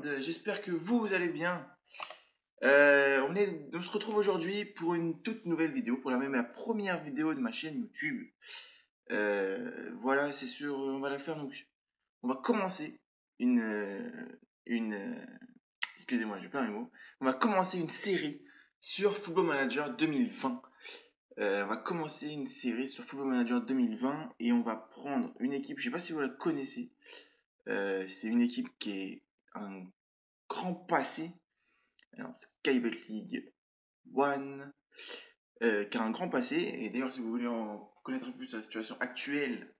monde, j'espère que vous allez bien. On se retrouve aujourd'hui pour une toute nouvelle vidéo, pour la première vidéo de ma chaîne YouTube. Voilà, c'est sûr, on va la faire donc. On va commencer une, une excusez-moi, j'ai plein mes mots. On va commencer une série sur Football Manager 2020. On va commencer une série sur Football Manager 2020 et on va prendre une équipe, je sais pas si vous la connaissez. C'est une équipe qui est un grand passé. Alors, Skybet League One, qui a un grand passé. Et d'ailleurs, si vous voulez en connaître un peu plus sur la situation actuelle,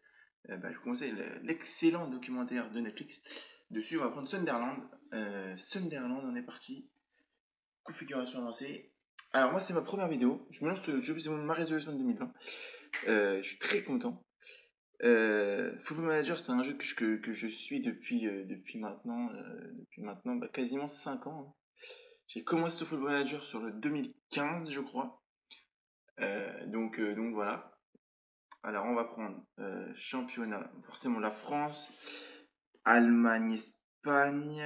je vous conseille l'excellent documentaire de Netflix. Dessus, on va prendre Sunderland. Sunderland, on est parti. Configuration avancée. Alors, moi, c'est ma première vidéo. Je me lance sur YouTube, c'est ma résolution de 2020. Je suis très content. Football Manager, c'est un jeu que je suis depuis maintenant quasiment 5 ans. J'ai commencé sur Football Manager sur le 2015, je crois. Donc voilà. Alors, on va prendre championnat, forcément la France, Allemagne, Espagne,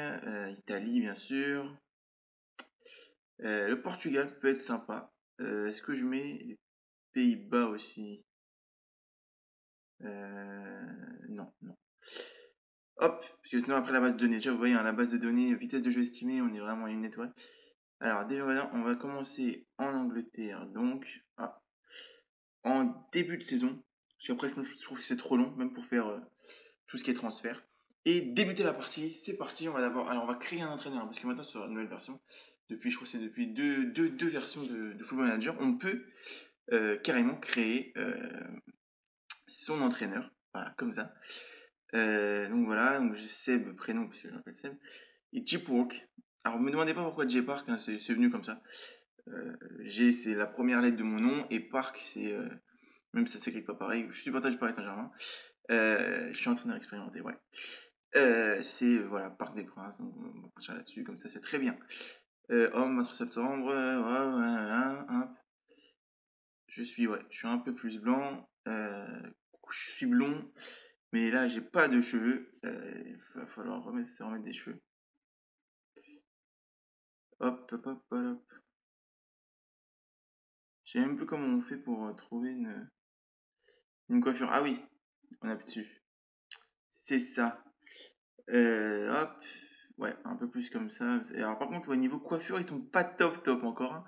Italie, bien sûr. Le Portugal peut être sympa. Est-ce que je mets les Pays-Bas aussi? Non. Hop, parce que sinon après la base de données, déjà vous voyez, la base de données, vitesse de jeu estimée, on est vraiment à une étoile. Alors déjà, on va commencer en Angleterre, donc en début de saison, parce qu'après sinon je trouve que c'est trop long, même pour faire tout ce qui est transfert. Et débuter la partie, c'est parti, alors on va créer un entraîneur, parce que maintenant sur la nouvelle version, je crois que c'est depuis deux versions de Football Manager, on peut carrément créer son entraîneur, voilà, comme ça. Donc voilà, donc j'ai Seb, prénom, parce que je m'appelle Seb, et J-Park. Alors, me demandez pas pourquoi J-Park, hein, c'est venu comme ça. G, c'est la première lettre de mon nom, et Park, c'est. Même si ça s'écrit pas pareil, je suis supporter du Paris Saint-Germain. Je suis entraîneur expérimenté, ouais. C'est, voilà, Parc des Princes, donc on va partir là-dessus, comme ça, c'est très bien. Homme, 23 septembre, je suis un peu plus blanc, je suis blond, mais là, j'ai pas de cheveux. Il va falloir se remettre des cheveux. Hop. Je sais même plus comment on fait pour trouver une coiffure. Ah oui, on appuie dessus. C'est ça. Hop. Ouais, un peu plus comme ça. Alors par contre, au niveau coiffure, ils sont pas top encore, hein.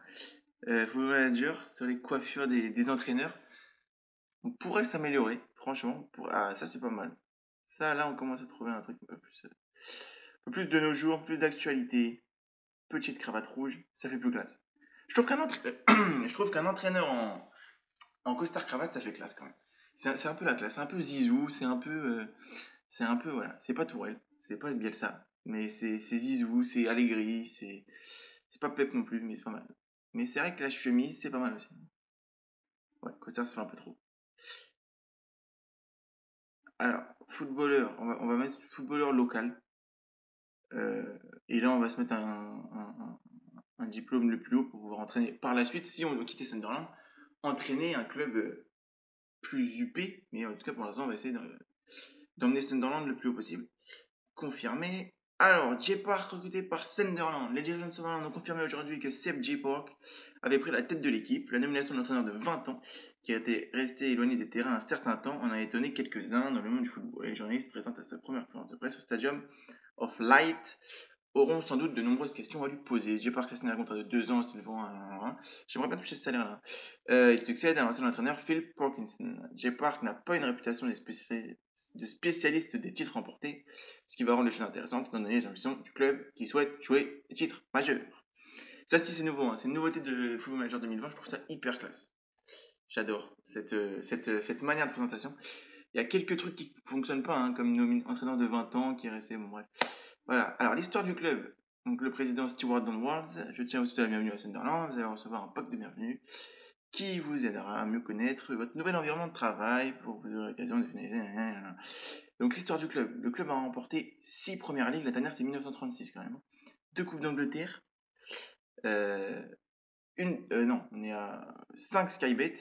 Football Manager sur les coiffures des entraîneurs. On pourrait s'améliorer, franchement. Ah, ça c'est pas mal. Ça, là, on commence à trouver un truc un peu plus de nos jours, plus d'actualité. Petite cravate rouge, ça fait plus classe. Je trouve qu'un entraîneur en costard cravate, ça fait classe quand même. C'est un peu la classe, c'est un peu Zizou, voilà, c'est pas Tourelle, c'est pas Bielsa, mais c'est Zizou, c'est Allegri, c'est pas Pep non plus, mais c'est pas mal. Mais c'est vrai que la chemise, c'est pas mal aussi. Ouais, costard, ça fait un peu trop. Alors, footballeur, on va mettre footballeur local. Et là, on va se mettre un diplôme le plus haut pour pouvoir entraîner. Par la suite, si on veut quitter Sunderland, entraîner un club plus UP, mais en tout cas pour l'instant on va essayer d'emmener Sunderland le plus haut possible. Confirmé. Alors, J-Park recruté par Sunderland. Les dirigeants de Sunderland ont confirmé aujourd'hui que Seb J-Park avait pris la tête de l'équipe. La nomination de l'entraîneur de 20 ans, qui a été resté éloigné des terrains un certain temps, en a étonné quelques-uns dans le monde du football. Les journalistes présentent à sa première conférence de presse au Stadium of Light auront sans doute de nombreuses questions à lui poser. J-Park a signé un contrat de 2 ans, j'aimerais bien toucher ce salaire-là. Il succède à l'ancien entraîneur Phil Parkinson. J-Park n'a pas une réputation de spécialiste des titres remportés, ce qui va rendre les choses intéressantes étant donné les ambitions du club qui souhaite jouer les titres majeurs. Ça, si c'est nouveau, hein. C'est une nouveauté de Football Manager 2020, je trouve ça hyper classe. J'adore cette manière de présentation. Il y a quelques trucs qui ne fonctionnent pas, hein, comme entraîneur de 20 ans qui est resté, bon bref. Voilà, alors l'histoire du club. Donc le président Stewart Donwards, je tiens à vous souhaiter la bienvenue à Sunderland, vous allez recevoir un pack de bienvenue qui vous aidera à mieux connaître votre nouvel environnement de travail pour vous donner l'occasion de finir. Donc l'histoire du club. Le club a remporté 6 premières ligues, la dernière c'est 1936 quand même. 2 coupes d'Angleterre, on est à 5 Skybet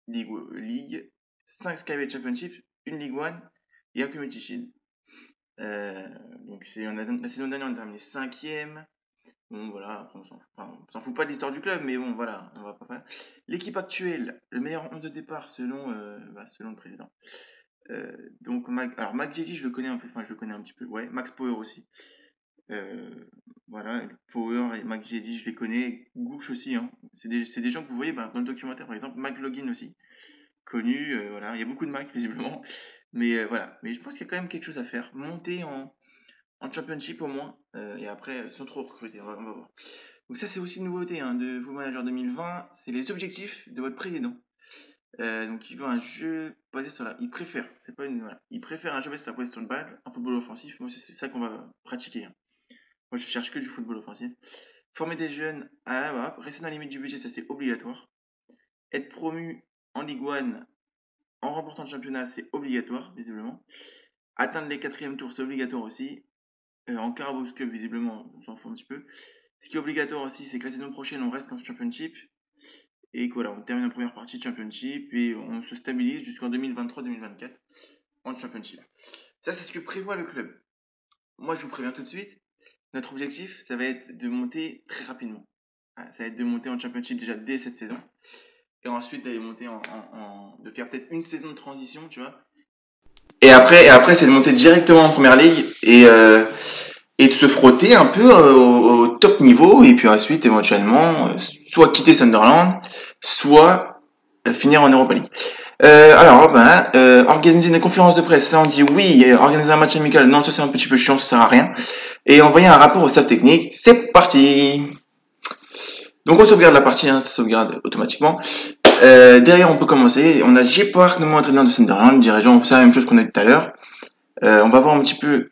League, 5 Skybet Championship, une League One et un Community Shield. Euh, donc la saison dernière, on a terminé 5e. Bon, voilà, après, on s'en fout pas de l'histoire du club, mais bon, voilà, on va pas faire. L'équipe actuelle, le meilleur 11 de départ selon le président. Donc, alors Mac Gedi, je le connais un peu, enfin, je le connais un petit peu, ouais. Max Power aussi. Euh, voilà, Power et Mac Gedi, je les connais. Gouche aussi, hein. C'est des gens que vous voyez dans le documentaire, par exemple. Mac Login aussi, connu, voilà. Il y a beaucoup de Mac, visiblement. Mais voilà, mais je pense qu'il y a quand même quelque chose à faire. Monter en championship au moins, et après, sans trop recruter, on va voir. Donc ça, c'est aussi une nouveauté de Football Manager 2020, c'est les objectifs de votre président. Donc il veut un jeu basé sur la... Il préfère, c'est pas une... Voilà. Il préfère un jeu basé sur la possession de balle, un football offensif. Moi, c'est ça qu'on va pratiquer. Moi, je cherche que du football offensif. Former des jeunes à la map, rester dans la limite du budget, ça c'est obligatoire. Être promu en Ligue 1 en remportant le championnat, c'est obligatoire, visiblement. Atteindre les 4e tours, c'est obligatoire aussi. En Carabao Cup, visiblement, on s'en fout un petit peu. Ce qui est obligatoire aussi, c'est que la saison prochaine, on reste en Championship. Et que voilà, on termine la première partie de Championship et on se stabilise jusqu'en 2023-2024 en Championship. Ça, c'est ce que prévoit le club. Moi, je vous préviens tout de suite, notre objectif, ça va être de monter très rapidement. Ça va être de monter en Championship déjà dès cette saison. Et ensuite, d'aller monter de faire peut-être une saison de transition, tu vois. Et après c'est de monter directement en Première Ligue et de se frotter un peu au top niveau et puis ensuite éventuellement soit quitter Sunderland, soit finir en Europa League. Organiser une conférence de presse, ça on dit oui, organiser un match amical, non, ça c'est un petit peu chiant, ça sert à rien. Et envoyer un rapport au staff technique, c'est parti. Donc on sauvegarde la partie, ça sauvegarde automatiquement. Derrière on peut commencer, on a J. Park, nouveau entraîneur de Sunderland, dirigeant, c'est la même chose qu'on a dit tout à l'heure. On va voir un petit peu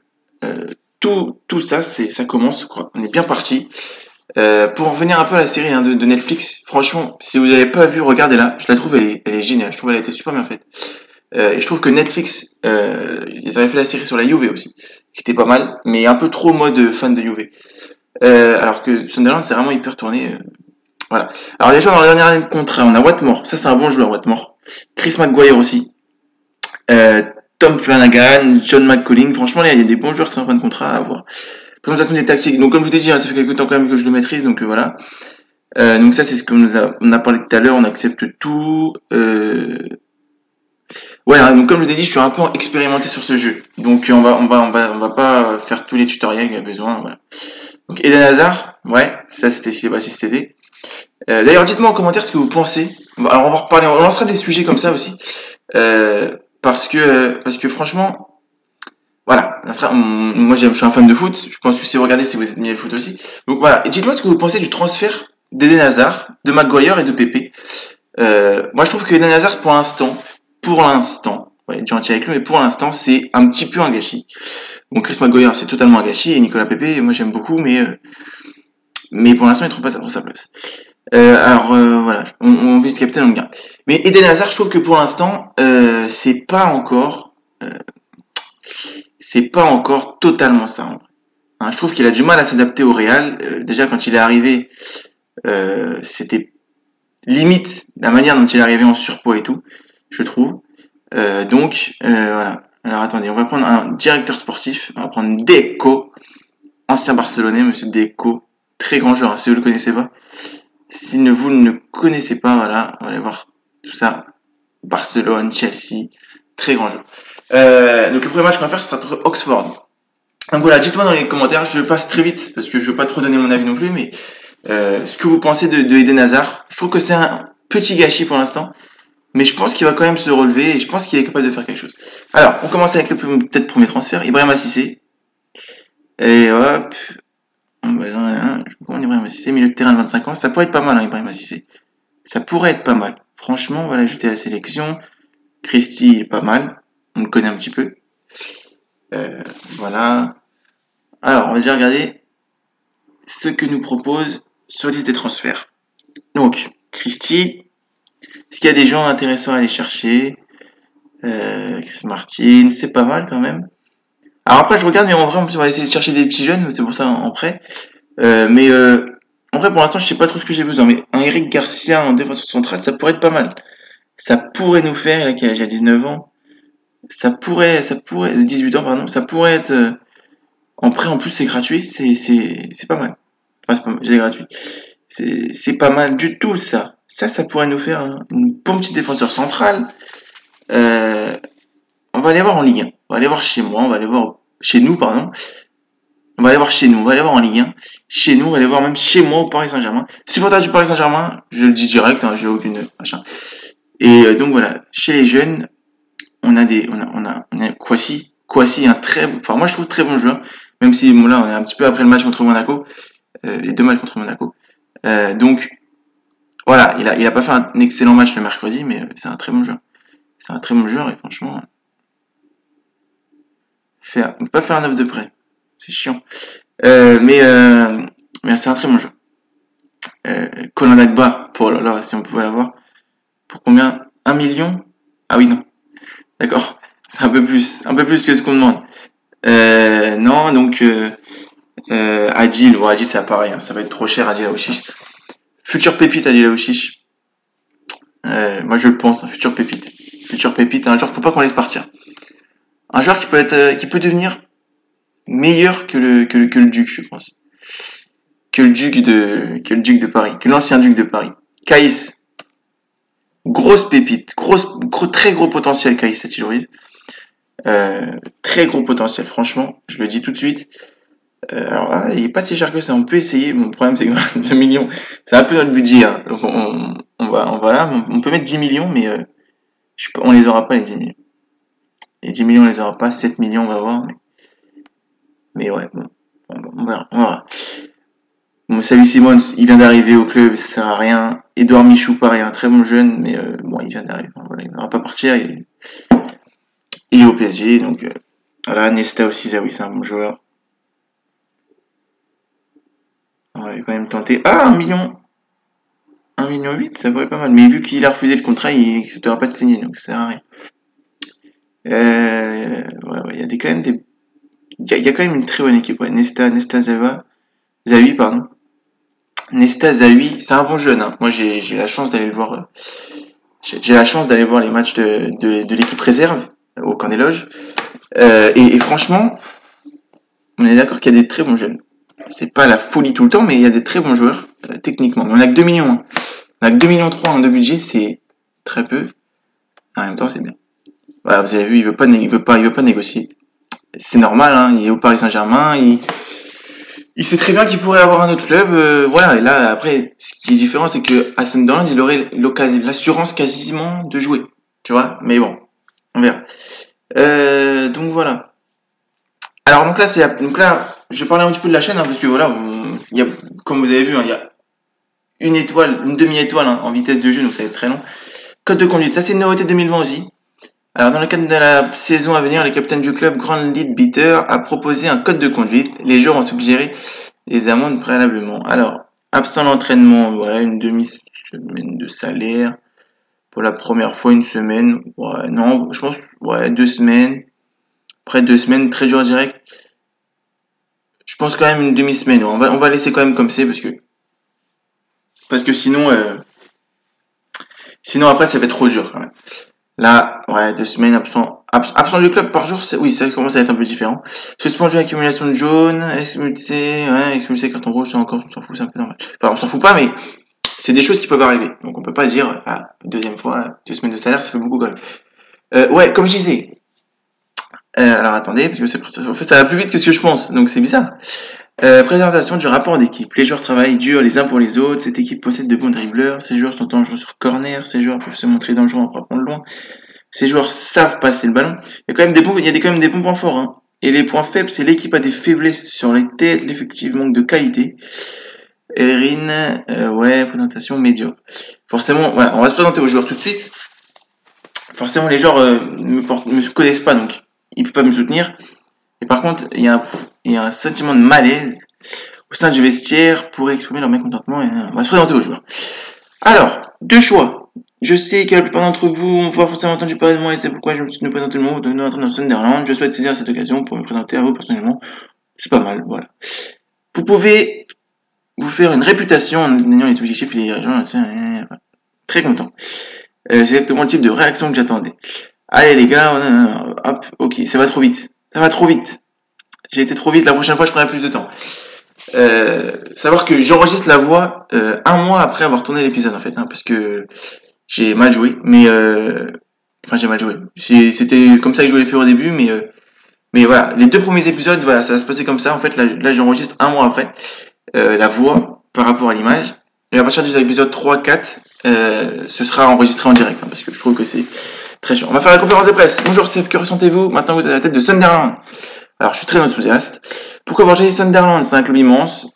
tout ça, ça commence quoi. On est bien parti. Pour revenir un peu à la série de Netflix, franchement, si vous n'avez pas vu, regardez-la. Je la trouve, elle est géniale. Je trouve qu'elle a été super bien faite. Et je trouve que Netflix, ils avaient fait la série sur la Juve aussi, qui était pas mal, mais un peu trop mode fan de Juve. Alors que Sunderland, c'est vraiment hyper tourné. Voilà. Alors les joueurs dans la dernière année de contrat, on a Watmore. Ça, c'est un bon joueur, Watmore. Chris Maguire aussi. Euh, Tom Flanagan, John McCalling. Franchement, il y a des bons joueurs qui sont en fin de contrat à avoir. Présentation des tactiques. Donc, comme je vous ai dit, ça fait quelques temps quand même que je le maîtrise, donc voilà. Donc ça, c'est ce qu'on on a parlé tout à l'heure. On accepte tout. Ouais, donc comme je vous ai dit, je suis un peu expérimenté sur ce jeu. Donc on va pas faire tous les tutoriels qu'il y a besoin. Voilà. Donc Eden Hazard, ouais, ça c'était si c'était. D'ailleurs, dites-moi en commentaire ce que vous pensez. Alors on va reparler, on lancera des sujets comme ça aussi, parce que franchement, voilà, moi je suis un fan de foot. Je pense que si vous regardez, si vous êtes mis le foot aussi. Donc voilà, et dites-moi ce que vous pensez du transfert d'Eden Hazard, de Maguire et de Pepe. Moi je trouve que Eden Hazard pour l'instant, ouais, gentil avec lui, mais pour l'instant c'est un petit peu un gâchis. Bon, Chris Maguire c'est totalement un gâchis et Nicolas Pepe, moi j'aime beaucoup, mais pour l'instant il trouve pas ça pour sa place. Voilà, on vise capitaine, on le garde. Mais Eden Hazard, je trouve que pour l'instant c'est pas encore totalement ça. En vrai. Hein, je trouve qu'il a du mal à s'adapter au Real. Déjà quand il est arrivé, c'était limite la manière dont il est arrivé en surpoids et tout, je trouve. Voilà. Alors attendez, on va prendre un directeur sportif, on va prendre Deco, ancien Barcelonais, monsieur Deco, très grand joueur, si vous le connaissez pas. Si vous ne le connaissez pas, voilà, on va aller voir tout ça. Barcelone, Chelsea, très grand joueur. Donc le premier match qu'on va faire, ce sera contre Oxford. Donc voilà, dites-moi dans les commentaires, je passe très vite parce que je veux pas trop donner mon avis non plus, mais ce que vous pensez de Eden Hazard. Je trouve que c'est un petit gâchis pour l'instant, mais je pense qu'il va quand même se relever et je pense qu'il est capable de faire quelque chose. Alors, on commence avec le peut-être premier transfert, Ibrahima Cissé. Et hop, on va dans Ibrahima Cissé, milieu de terrain de 25 ans, ça pourrait être pas mal, Ibrahima Cissé. Ça pourrait être pas mal. Franchement, voilà, ajouter à la sélection. Christy est pas mal, on le connaît un petit peu. Voilà. Alors, on va déjà regarder ce que nous propose sur liste des transferts. Donc, Christy, est-ce qu'il y a des gens intéressants à aller chercher? Chris Martin, c'est pas mal quand même. Alors après, je regarde, mais en vrai, on va essayer de chercher des petits jeunes, c'est pour ça en prêt. En vrai, pour l'instant, je sais pas trop ce que j'ai besoin. Mais un Eric Garcia en défense centrale, ça pourrait être pas mal. Ça pourrait nous faire, il a 19 ans. ça pourrait, de 18 ans, pardon, ça pourrait être en prêt, en plus c'est gratuit, c'est pas mal. Enfin, c'est pas mal, j'ai dit gratuit. C'est pas mal du tout, ça. Ça pourrait nous faire un bon petit défenseur central. Euh, on va aller voir en Ligue 1. On va aller voir chez moi, on va aller voir chez nous, pardon. On va aller voir chez nous, on va aller voir en Ligue 1. Chez nous, on va aller voir même chez moi au Paris Saint-Germain. Supporter du Paris Saint-Germain, je le dis direct, hein, j'ai aucune machin. Et donc voilà, chez les jeunes, on a Kouassi est un enfin moi je trouve très bon joueur, même si bon, là on est un petit peu après le match contre Monaco, les 2 matchs contre Monaco. Donc voilà, il a pas fait un excellent match le mercredi, mais c'est un très bon joueur. C'est un très bon joueur et franchement, on peut pas faire un œuf de près, c'est chiant. Mais c'est un très bon joueur. Colin Dagba, oh là là, si on pouvait l'avoir. Pour combien? 1 million? Ah oui, non. D'accord. C'est un peu plus que ce qu'on demande. Non, donc Adil, bon, Adil c'est pareil, hein, ça va être trop cher Adil Aouchiche. Future pépite Adil Aouchiche. Moi je le pense, un futur pépite. Futur pépite, un joueur qu'il faut pas qu'on laisse partir. Un joueur qui peut devenir meilleur que le Duc, je pense. Que le Duc de Paris, que l'ancien Duc de Paris. Caïs, grosse pépite, très gros potentiel Caïs Adil Ruiz. Très gros potentiel, franchement, je le dis tout de suite. Alors, il est pas si cher que ça, on peut essayer. Mon problème, c'est que 2 millions, c'est un peu notre budget. Hein. Donc, on va là, on peut mettre 10 millions, mais on les aura pas, les 10 millions. Les 10 millions, on les aura pas. 7 millions, on va voir. Mais ouais, bon, on verra. Bon, Xavi Simons, il vient d'arriver au club, ça sert à rien. Edouard Michou, pareil, un très bon jeune, mais bon, il vient d'arriver. Voilà, il ne va pas partir. Il est au PSG, donc voilà. Nesta aussi, ça oui, c'est un bon joueur. On va quand même tenter. Ah, 1,8 million, ça pourrait être pas mal. Mais vu qu'il a refusé le contrat, il n'acceptera pas de signer, donc ça sert à rien. Ouais, il y a quand même il y a quand même une très bonne équipe. Ouais. Nesta Zawi, pardon. Nesta Zawi, c'est un bon jeune. Hein. Moi, j'ai la chance d'aller le voir. J'ai la chance d'aller voir les matchs de l'équipe réserve au camp des loges. Et franchement, on est d'accord qu'il y a des très bons jeunes. C'est pas la folie tout le temps, mais il y a des très bons joueurs techniquement. Mais on a que 2 millions. Hein. On a que 2,3 millions de budget, c'est très peu. En même temps, c'est bien. Voilà, vous avez vu, il veut pas négocier. C'est normal, hein, il est au Paris Saint-Germain, il sait très bien qu'il pourrait avoir un autre club, voilà. Et là, après, ce qui est différent, c'est que à Sunderland, il aurait l'assurance quasiment de jouer, tu vois. Mais bon, on verra. Donc voilà. Alors donc là, je vais parler un petit peu de la chaîne, hein, parce que voilà, il y a, comme vous avez vu, hein, il y a une demi-étoile hein, en vitesse de jeu, donc ça va être très long. Code de conduite, ça c'est une nouveauté 2020 aussi. Alors, dans le cadre de la saison à venir, le capitaine du club, Grand Lead Beater, a proposé un code de conduite. Les joueurs ont suggéré des amendes préalablement. Alors, absent l'entraînement, ouais, une demi-semaine de salaire. Pour la première fois, une semaine. Ouais, non, je pense, ouais, 2 semaines. Après 2 semaines, très dur direct. Je pense quand même une demi-semaine. On va laisser quand même comme c'est parce que sinon après, ça fait trop dur quand même. Là, ouais, 2 semaines absent du club par jour, oui, ça commence à être un peu différent. Suspension accumulation de jaune, expulsé carton rouge, c'est encore, on s'en fout, c'est un peu normal. Enfin, on s'en fout pas, mais c'est des choses qui peuvent arriver. Donc on peut pas dire, deuxième fois, 2 semaines de salaire, ça fait beaucoup quand même. Ouais, comme je disais. Alors attendez, parce que en fait, ça va plus vite que ce que je pense, donc c'est bizarre. Présentation du rapport d'équipe. Les joueurs travaillent dur les uns pour les autres. Cette équipe possède de bons dribbleurs. Ces joueurs sont dangereux sur corner. Ces joueurs peuvent se montrer dangereux en frappant de loin. Ces joueurs savent passer le ballon. Il y a quand même des bons points forts. Hein. Et les points faibles, c'est l'équipe a des faiblesses sur les têtes, l'effectif manque de qualité. Erin, ouais, présentation médiocre. Forcément, voilà, on va se présenter aux joueurs tout de suite. Forcément, les joueurs me connaissent pas, donc ils peuvent pas me soutenir. Et par contre, il y a un sentiment de malaise au sein du vestiaire pour exprimer leur mécontentement. Et on va se présenter aux joueurs. Alors, 2 choix. Je sais que la plupart d'entre vous ont forcément entendu parler de moi et c'est pourquoi je me suis présenté le mot de notre nation Sunderland. Je souhaite saisir cette occasion pour me présenter à vous personnellement. C'est pas mal, voilà. Vous pouvez vous faire une réputation en ayant les objectifs et les dirigeants. Très content. C'est exactement le type de réaction que j'attendais. Allez les gars, hop, ok, ça va trop vite. Ça va trop vite. J'ai été trop vite, la prochaine fois je prendrai plus de temps. Savoir que j'enregistre la voix un mois après avoir tourné l'épisode en fait, hein, parce que j'ai mal joué, mais enfin j'ai mal joué. C'était comme ça que je voulais faire au début, mais voilà, les 2 premiers épisodes, voilà, ça va se passer comme ça. En fait, là j'enregistre un mois après la voix par rapport à l'image. Et à partir de l'épisode 3, 4, ce sera enregistré en direct, hein, parce que je trouve que c'est très chiant. On va faire la conférence de presse. Bonjour Seb, que ressentez-vous? Maintenant vous êtes à la tête de Sunderland. Alors je suis très enthousiaste. Pourquoi avoir choisi Sunderland? C'est un club immense.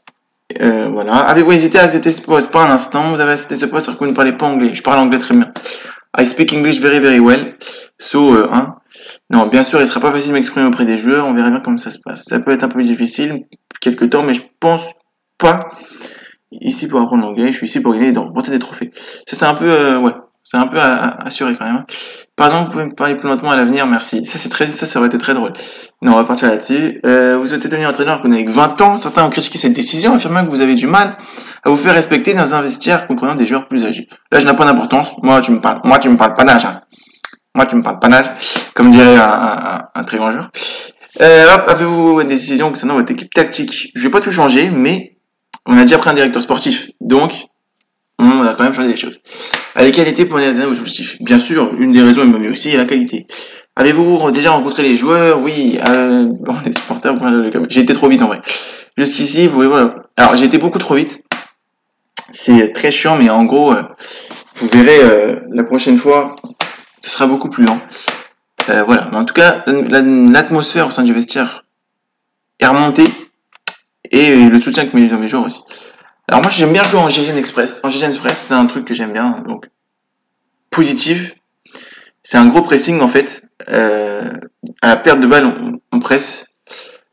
Voilà. Avez-vous hésité à accepter ce poste? Pas un instant. Vous avez accepté ce poste alors que vous ne parlez pas anglais. Je parle anglais très bien. I speak English very very well. So, hein. Non, bien sûr, il sera pas facile de m'exprimer auprès des joueurs. On verra bien comment ça se passe. Ça peut être un peu difficile, quelque temps, mais je pense pas ici pour apprendre l'anglais. Je suis ici pour gagner et remporter des trophées. Ça, c'est un peu, ouais, c'est un peu assuré quand même, hein. Pardon, vous pouvez me parler plus lentement à l'avenir, merci. Ça aurait été très drôle. Non, on va partir là-dessus. Vous souhaitez devenir entraîneur quand vous avez 20 ans. Certains ont critiqué cette décision, affirmant que vous avez du mal à vous faire respecter dans un vestiaire comprenant des joueurs plus âgés. L'âge n'a pas d'importance. Moi, tu me parles pas d'âge, hein. Moi, tu me parles pas d'âge, comme dirait un très grand joueur. Hop, avez-vous une décision concernant votre équipe tactique? Je vais pas tout changer, mais on a déjà pris un directeur sportif. Donc, on a quand même changé des choses. À les qualités pour les atteindre vos objectifs. Bien sûr, une des raisons, mais aussi la qualité. Avez-vous déjà rencontré les joueurs? Oui, les supporters. J'ai été trop vite en vrai. Jusqu'ici, vous voyez, voilà. Alors, j'ai été beaucoup trop vite. C'est très chiant, mais en gros, vous verrez la prochaine fois, ce sera beaucoup plus lent. Voilà. Mais en tout cas, l'atmosphère au sein du vestiaire est remontée et le soutien que mes joueurs aussi. Alors moi, j'aime bien jouer en GGN Express. En GGN Express, c'est un truc que j'aime bien. Donc, positif. C'est un gros pressing en fait. À la perte de balle, on presse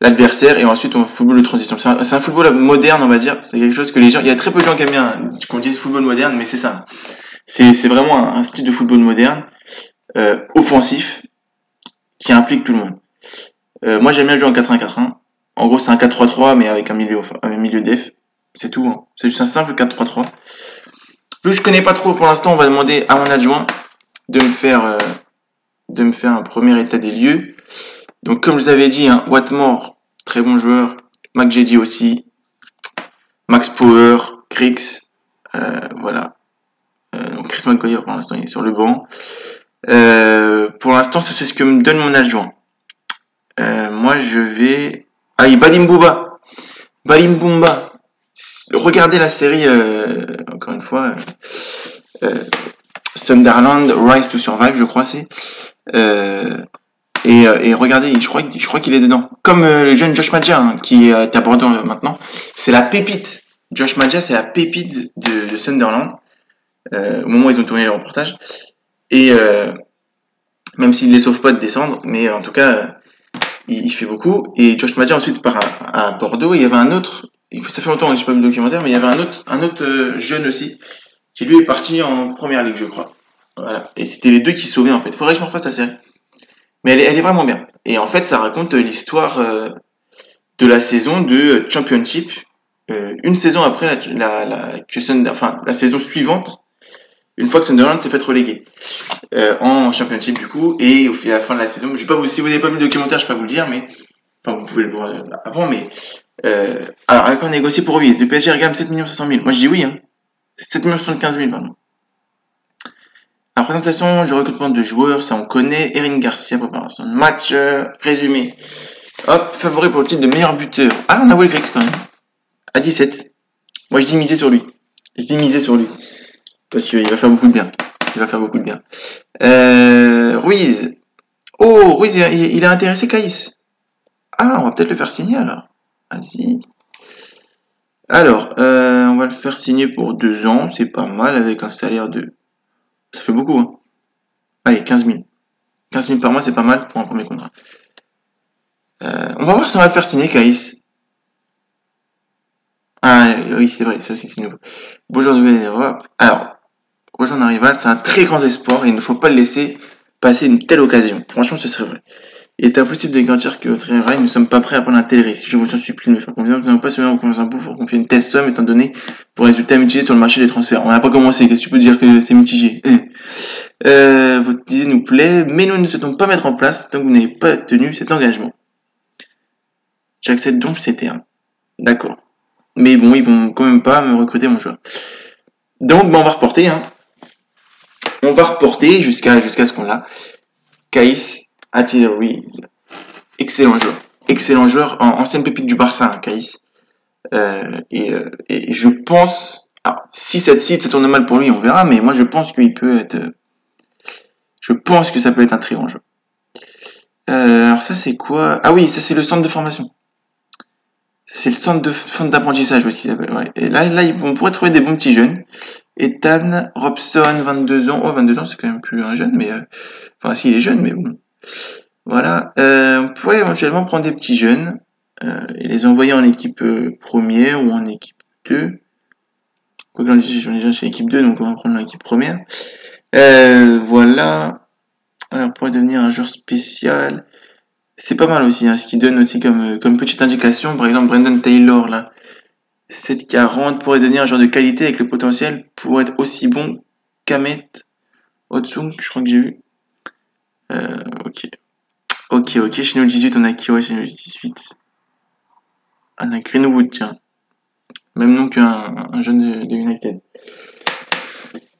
l'adversaire et ensuite on football de transition. C'est un football moderne, on va dire. C'est quelque chose que les gens, il y a très peu de gens qui aiment bien qu'on dise football moderne, mais c'est ça. C'est vraiment un style de football moderne, offensif, qui implique tout le monde. Moi j'aime bien jouer en 4-1-4-1. En gros c'est un 4-3-3 mais avec un milieu def. C'est tout, hein. C'est juste un simple 4-3-3. Vu que je connais pas trop pour l'instant, on va demander à mon adjoint de me faire un premier état des lieux. Donc comme je vous avais dit, hein, Watmore, très bon joueur, McJedy aussi, Max Power, Crix, voilà. Donc Chris McGuire pour l'instant il est sur le banc. Pour l'instant ça c'est ce que me donne mon adjoint. Moi je vais... Ah, Balimbouba. Regardez la série, encore une fois, Sunderland, Rise to Survive, je crois c'est. Et regardez, je crois qu'il est dedans. Comme le jeune Josh Maja, hein, qui est à Bordeaux maintenant. C'est la pépite. Josh Maja, c'est la pépite de Sunderland. Au moment où ils ont tourné le reportage. Et même s'il ne les sauve pas de descendre, mais en tout cas, il fait beaucoup. Et Josh Maja ensuite part à Bordeaux. Il y avait un autre, ça fait longtemps que je n'ai pas vu le documentaire, mais il y avait un autre jeune aussi, qui lui est parti en première ligue, je crois. Voilà. Et c'était les deux qui se sauvaient en fait. Faudrait que je me refasse la série. Mais elle est vraiment bien. Et en fait, ça raconte l'histoire de la saison de Championship. Une saison après la saison suivante, une fois que Sunderland s'est fait reléguer en Championship du coup, et à la fin de la saison, si vous n'avez pas vu le documentaire, je ne vais pas vous le dire, mais enfin vous pouvez le voir avant, mais alors accord négocié pour Ruiz. Le PSG réclame 7 500 000. Moi je dis oui, hein. 7 75 000, pardon. La présentation du recrutement de joueurs, ça on connaît. Erin Garcia, préparation de match, résumé. Hop, favori pour le titre de meilleur buteur. Ah, on a Will Griggs quand même. À 17. Moi, je dis miser sur lui. Parce qu'il va faire beaucoup de bien. Ruiz. Oh, Ruiz, il a intéressé Caïs. Ah, on va peut-être le faire signer alors. Vas-y. Alors, on va le faire signer pour 2 ans. C'est pas mal avec un salaire de... Ça fait beaucoup, hein. Allez, 15 000. 15 000 par mois, c'est pas mal pour un premier contrat. On va voir si on va le faire signer, Caïs. Ah oui, c'est vrai, ça aussi c'est nouveau. Bonjour nouvelle Europe. Alors, rejoindre un rival, c'est un très grand espoir et il ne faut pas le laisser passer une telle occasion. Franchement, ce serait vrai. Il est impossible de garantir que votre rail, nous ne sommes pas prêts à prendre un tel risque. Je vous en supplie de me faire confiance. Nous n'avons pas seulement confiance en vous pour confier une telle somme, étant donné vos résultats mitigés sur le marché des transferts. On n'a pas commencé. Qu'est-ce que tu peux dire que c'est mitigé? Votre idée nous plaît, mais nous ne souhaitons pas mettre en place tant que vous n'avez pas tenu cet engagement. J'accepte donc ces termes. D'accord. Mais bon, ils vont quand même pas me recruter mon joueur. Donc, on va reporter, hein. On va reporter jusqu'à ce qu'on l'a. Caïs Attirees. Excellent joueur. Excellent joueur, ancienne pépite du Barça, hein, Caïs. Et je pense, alors, si ça tourne mal pour lui, on verra, mais moi je pense qu'il peut être, je pense que ça peut être un très bon joueur. Alors ça c'est quoi? Ah oui, ça c'est le centre de formation. C'est le centre d'apprentissage, parce qu'il s'appelle. Ouais. Et là, on pourrait trouver des bons petits jeunes. Ethan Robson, 22 ans. Oh, 22 ans, c'est quand même plus un jeune, mais enfin, si, il est jeune, mais bon. Voilà. On pourrait éventuellement prendre des petits jeunes et les envoyer en équipe première ou en équipe 2. Quoi que j'en ai déjà chez l'équipe 2, donc on va prendre l'équipe première. Voilà. Alors, on pourrait devenir un joueur spécial. C'est pas mal aussi, hein, ce qui donne aussi comme petite indication. Par exemple, Brendan Taylor, là, 7,40 pourrait devenir un joueur de qualité avec le potentiel pour être aussi bon qu'Ahmet Otsung, je crois que j'ai vu. Ok. Chez nous 18, on a qui? Ouais, chez nous 18. On a Greenwood, tiens. Même nom qu'un jeune de United.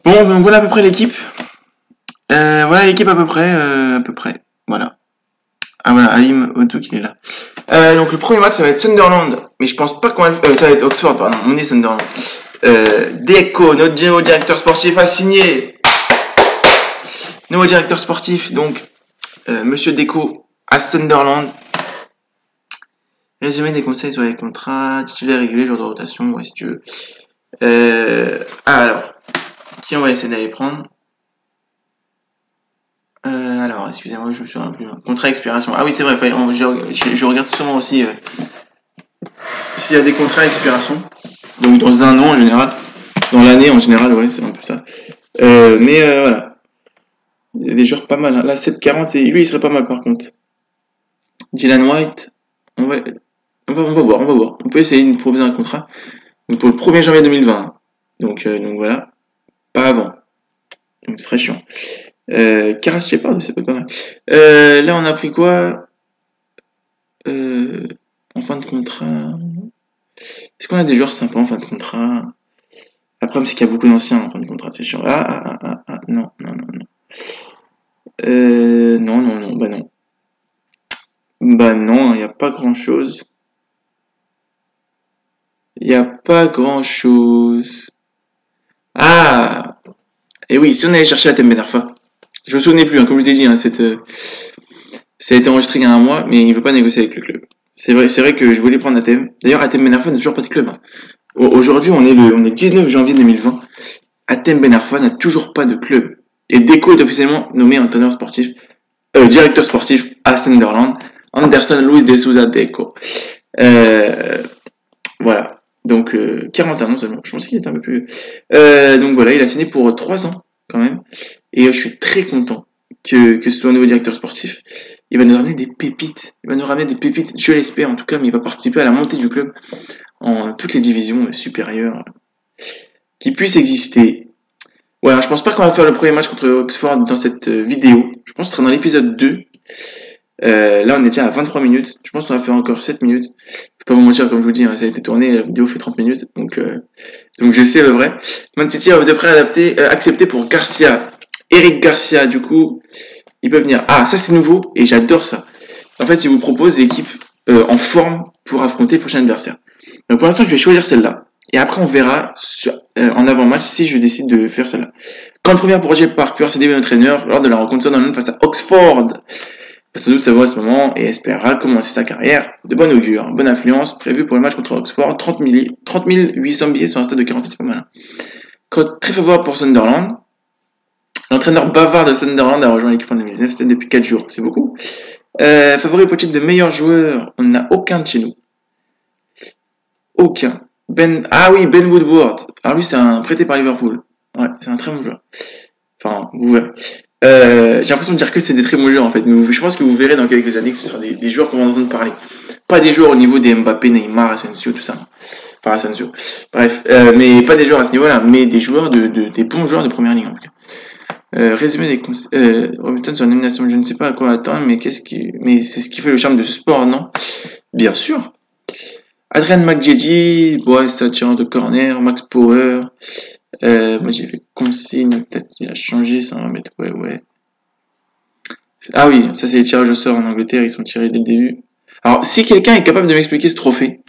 Bon, donc voilà à peu près l'équipe. Voilà l'équipe à peu près. Voilà. Ah voilà, Alim Otuk, il est là. Donc le premier match, ça va être Sunderland. Mais je pense pas qu'on va... ça va être Oxford, pardon. On est Sunderland. Deco, notre nouveau directeur sportif, a signé. Nouveau directeur sportif, donc, Monsieur Deco à Sunderland. Résumé des conseils sur les contrats, titulaire régulier, jour de rotation, ouais, si tu veux. Alors, qui on va essayer d'aller prendre? Alors, excusez-moi, je me suis un peu... Contrat expiration. Ah oui, c'est vrai, je regarde souvent aussi s'il y a des contrats expiration. Donc, dans un an en général. Dans l'année en général, ouais, c'est un peu ça. Mais voilà. Il y a des joueurs pas mal. Hein. Là, 7,40, lui, il serait pas mal par contre. Dylan White, on va voir. On peut essayer de nous proposer un contrat. Donc, pour le 1er janvier 2020. Donc voilà. Pas avant. Donc, ce serait chiant. Karas Shepard, c'est pas mal. Là, on a pris quoi en fin de contrat? Est-ce qu'on a des joueurs sympas en fin de contrat? Après, c'est qu'il y a beaucoup d'anciens en fin de contrat, c'est chiant. Non. Non, bah non. Bah non, il n'y a pas grand-chose. Ah! Et oui, si on allait chercher Atem Ben Arfa. Je me souvenais plus, hein, comme je vous ai dit, hein, ça a été enregistré il y a un mois, mais il veut pas négocier avec le club. C'est vrai que je voulais prendre Atem. D'ailleurs, Atem Ben Arfa n'a toujours pas de club. Hein. Aujourd'hui, on est le 19 janvier 2020. Atem Ben Arfa n'a toujours pas de club. Et Deco est officiellement nommé entraîneur sportif, directeur sportif à Sunderland. Anderson Luis de Souza Deco. Voilà. Donc 41 ans seulement. Je pensais qu'il était un peu plus. Donc voilà, il a signé pour 3 ans quand même. Et je suis très content que ce soit un nouveau directeur sportif. Il va nous ramener des pépites. Je l'espère en tout cas, mais il va participer à la montée du club en toutes les divisions supérieures qui puissent exister. Voilà, je pense pas qu'on va faire le premier match contre Oxford dans cette vidéo. Je pense que ce sera dans l'épisode 2. Là, on est déjà à 23 minutes. Je pense qu'on va faire encore 7 minutes. Je vais pas vous mentir, comme je vous dis, hein, ça a été tourné, la vidéo fait 30 minutes. Donc je sais le vrai. Man City va de près accepter pour Garcia. Eric Garcia, du coup, il peut venir. Ah, ça c'est nouveau et j'adore ça. En fait, il vous propose l'équipe en forme pour affronter le prochain adversaire. Donc pour l'instant, je vais choisir celle-là. Et après, on verra en avant-match si je décide de faire celle-là. Quand le premier projet par QRCDB entraîneur lors de la rencontre Sunderland face à Oxford. Sans doute savoir à ce moment et espérera commencer sa carrière de bonne augure. Bonne influence prévue pour le match contre Oxford. 30 800 billets sur un stade de 48, c'est pas mal. Cote très favorable pour Sunderland. L'entraîneur bavard de Sunderland a rejoint l'équipe en 2019, c'était depuis 4 jours, c'est beaucoup. Favori pour titre de meilleur joueur, on n'a aucun de chez nous. Aucun. Ben Woodward. Alors lui, c'est un prêté par Liverpool. Ouais, c'est un très bon joueur. Enfin, vous verrez. J'ai l'impression de dire que c'est des très bons joueurs en fait, mais je pense que vous verrez dans quelques années que ce sera des joueurs qu'on va entendre parler. Pas des joueurs au niveau des Mbappé, Neymar, Asensio, tout ça. Enfin, Asensio. Bref, mais pas des joueurs à ce niveau-là, mais des joueurs des bons joueurs de première ligue en tout cas. Résumé des Robinson sur la nomination, je ne sais pas à quoi attendre, mais c'est ce qui fait le charme de ce sport, non? Bien sûr. Adrian McJeji, ouais, ça tireur de corner, Max Power. Moi j'ai fait consigne, peut-être qu'il a changé, ça on va mettre, ouais. Ah oui, ça c'est les tirages au sort en Angleterre, ils sont tirés dès le début. Alors, si quelqu'un est capable de m'expliquer ce trophée,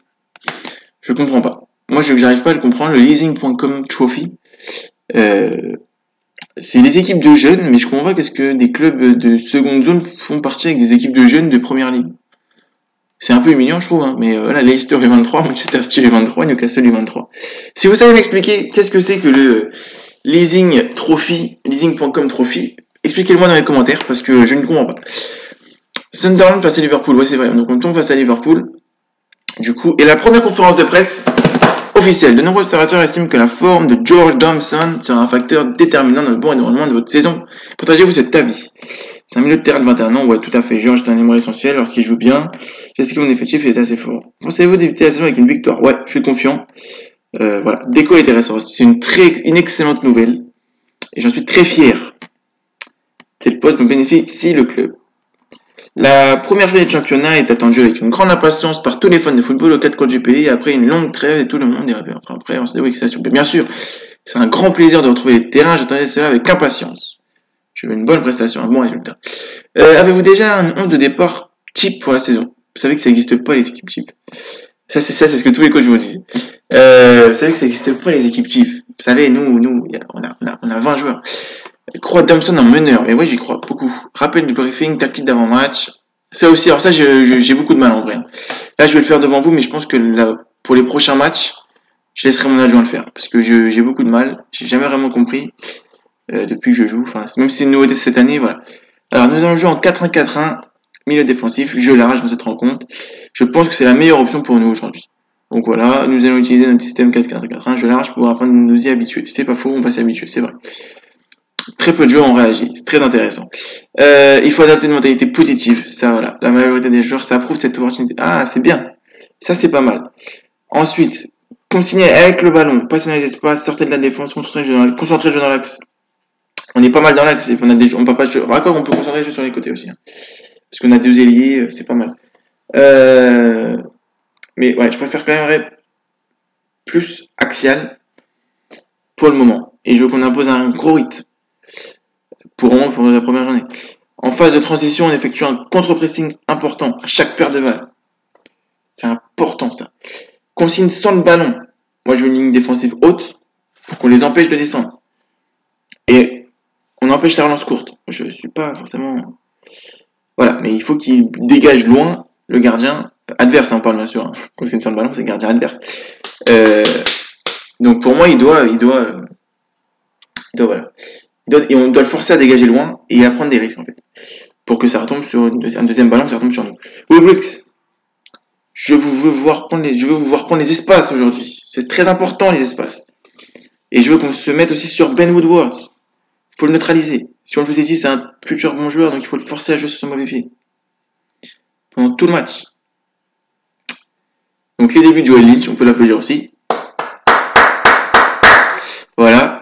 je comprends pas. Moi, j'arrive pas à le comprendre. Le leasing.com trophy, euh, c'est les équipes de jeunes, mais je comprends pas qu'est-ce que des clubs de seconde zone font partie avec des équipes de jeunes de première ligue. C'est un peu humiliant, je trouve, hein, mais voilà, Leicester est 23, Manchester City est 23, Newcastle est 23. Si vous savez m'expliquer qu'est-ce que c'est que le leasing trophy, leasing.com trophy, expliquez-le-moi dans les commentaires, parce que je ne comprends pas. Sunderland face à Liverpool, ouais c'est vrai, donc on tombe face à Liverpool, du coup, et la première conférence de presse officielle. De nombreux observateurs estiment que la forme de George Thompson sera un facteur déterminant dans le bon déroulement de votre saison. Partagez-vous cet avis? C'est un milieu de terrain de 21 ans, ouais, tout à fait. George est un élément essentiel lorsqu'il joue bien. J'estime que mon effectif est assez fort. Pensez-vous débuter la saison avec une victoire? Ouais, je suis confiant. Voilà, Deco est intéressant. C'est une excellente nouvelle. Et j'en suis très fier. C'est le pote me bénéficie le club. La première journée de championnat est attendue avec une grande impatience par tous les fans de football aux 4 coins du pays après une longue trêve et tout le monde est rêvé. Après, on se dit oui que ça surpris. Bien sûr, c'est un grand plaisir de retrouver les terrains, j'attendais cela avec impatience. Je veux une bonne prestation, un bon résultat. Avez-vous déjà un 11 de départ type pour la saison? Vous savez que ça n'existe pas les équipes types. Ça c'est ce que tous les coachs vous disent. Vous savez que ça n'existe pas les équipes types. Vous savez, nous, on a 20 joueurs. Croix Thompson en meneur, mais ouais j'y crois beaucoup. Rappel du briefing, tactique d'avant-match. Ça aussi, alors ça j'ai beaucoup de mal en vrai. Là je vais le faire devant vous, mais je pense que là, pour les prochains matchs, je laisserai mon adjoint le faire. Parce que j'ai beaucoup de mal, j'ai jamais vraiment compris depuis que je joue. Enfin, même si c'est une nouveauté cette année, voilà. Alors nous allons jouer en 4-1-4-1, milieu défensif, jeu large dans cette rencontre. Je pense que c'est la meilleure option pour nous aujourd'hui. Donc voilà, nous allons utiliser notre système 4-4-4-1, jeu large, pour afin de nous y habituer. C'est pas faux, on va s'y habituer, c'est vrai. Très peu de joueurs ont réagi, c'est très intéressant. Il faut adapter une mentalité positive, ça voilà. La majorité des joueurs, ça approuve cette opportunité. Ah, c'est bien, ça c'est pas mal. Ensuite, consigner avec le ballon, passer dans les espaces, sortir de la défense, concentrer le jeu dans l'axe. On est pas mal dans l'axe, on peut pas, d'accord, on peut concentrer le jeu sur les côtés aussi. Hein. Parce qu'on a deux ailiers, c'est pas mal. Mais ouais, je préfère quand même plus axial pour le moment. Et je veux qu'on impose un gros rythme. Pour la première journée. En phase de transition, on effectue un contre-pressing important à chaque paire de balles. C'est important ça. Consigne sans le ballon. Moi je veux une ligne défensive haute pour qu'on les empêche de descendre. Et on empêche la relance courte. Je suis pas forcément... Voilà, mais il faut qu'il dégage loin le gardien adverse, on parle bien sûr. Hein. Consigne sans le ballon, c'est le gardien adverse. Donc pour moi, il doit voilà. Et on doit le forcer à dégager loin et à prendre des risques en fait. Pour que ça retombe sur un deuxième ballon, ça retombe sur nous. Wilbrix, je veux vous voir prendre les espaces aujourd'hui. C'est très important les espaces. Et je veux qu'on se mette aussi sur Ben Woodward. Il faut le neutraliser. Si on vous ai dit c'est un futur bon joueur, donc il faut le forcer à jouer sur son mauvais pied. Pendant tout le match. Donc les débuts de Joel Lynch, on peut l'applaudir aussi. Voilà.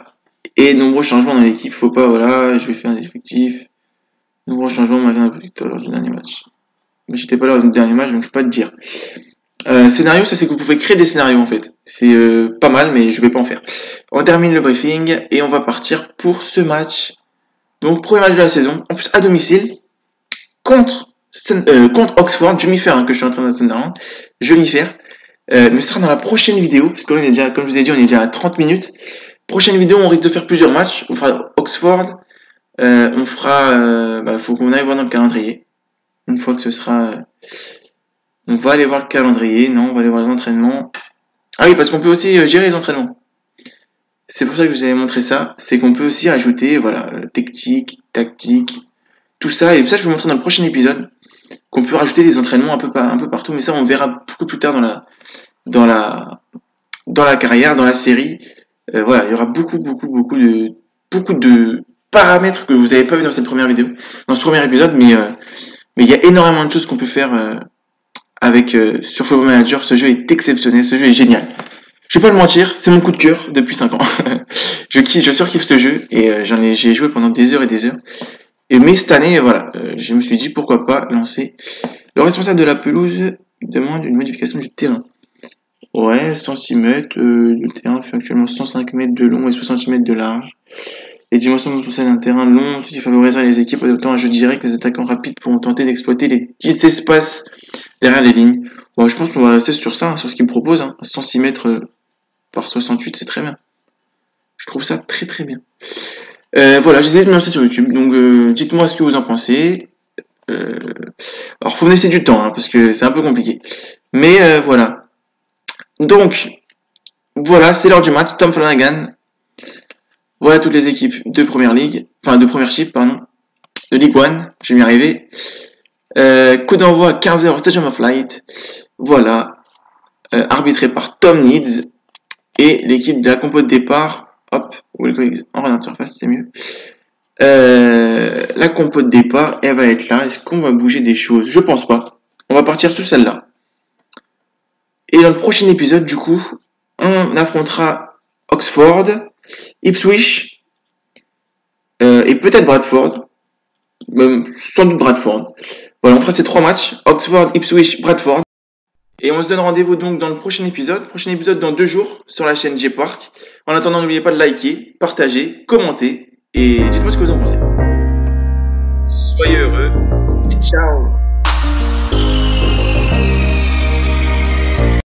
Et nombreux changements dans l'équipe. Faut pas, voilà, je vais faire un effectif. Nombreux changements malgré un peu victoire lors du dernier match. Mais j'étais pas là au dernier match, donc je peux pas te dire. Scénario, ça c'est que vous pouvez créer des scénarios en fait. C'est pas mal, mais je vais pas en faire. On termine le briefing et on va partir pour ce match. Donc premier match de la saison, en plus à domicile, contre Oxford. Je vais m'y faire, hein, que je suis en train de Sunderland. Je vais m'y faire. Mais ce sera dans la prochaine vidéo, parce que là on est déjà, comme je vous ai dit, on est déjà à 30 minutes. Prochaine vidéo, on risque de faire plusieurs matchs. On fera Oxford. On fera... faut qu'on aille voir dans le calendrier. Une fois que ce sera... on va aller voir le calendrier. Non, on va aller voir les entraînements. Ah oui, parce qu'on peut aussi gérer les entraînements. C'est pour ça que je vous avais montré ça. C'est qu'on peut aussi ajouter, voilà, technique, tactique, tout ça. Et ça, je vais vous montrer dans le prochain épisode. Qu'on peut rajouter des entraînements un peu partout. Mais ça, on verra beaucoup plus tard dans la carrière, dans la série. Voilà, il y aura beaucoup de paramètres que vous n'avez pas vu dans cette première vidéo, dans ce premier épisode, mais il y a énormément de choses qu'on peut faire avec sur Football Manager. Ce jeu est exceptionnel, ce jeu est génial. Je vais pas le mentir, c'est mon coup de cœur depuis 5 ans. je surkiffe ce jeu et j'ai joué pendant des heures et des heures. Mais cette année, voilà, je me suis dit pourquoi pas lancer. Le responsable de la pelouse demande une modification du terrain. Ouais, 106 mètres, le terrain fait actuellement 105 mètres de long et 60 mètres de large. Les dimensions dont possède un terrain long qui favorisera les équipes adoptant un jeu direct. Les attaquants rapides pourront tenter d'exploiter les petits espaces derrière les lignes. Bon, je pense qu'on va rester sur ça, sur ce qu'il me propose. 106 mètres par 68, c'est très bien. Je trouve ça très très bien. Voilà, j'essaie de me lancer sur YouTube, donc dites-moi ce que vous en pensez. Alors, faut me laisser du temps, parce que c'est un peu compliqué. Mais voilà. Donc, voilà, c'est l'heure du match. Tom Flanagan. Voilà toutes les équipes de Première Ligue, enfin de Première Chip, pardon, de League One. Je vais y arriver. Coup d'envoi à 15h au Stadium of Light. Voilà, arbitré par Tom Needs et l'équipe de la compo de départ. Hop, en regardant de surface, c'est mieux. La compo de départ, elle va être là. Est-ce qu'on va bouger des choses? Je pense pas. On va partir sur celle-là. Et dans le prochain épisode, du coup, on affrontera Oxford, Ipswich et peut-être Bradford. Sans doute Bradford. Voilà, on fera ces 3 matchs. Oxford, Ipswich, Bradford. Et on se donne rendez-vous donc dans le prochain épisode. Prochain épisode dans 2 jours sur la chaîne J-Park. En attendant, n'oubliez pas de liker, partager, commenter. Et dites-moi ce que vous en pensez. Soyez heureux et ciao!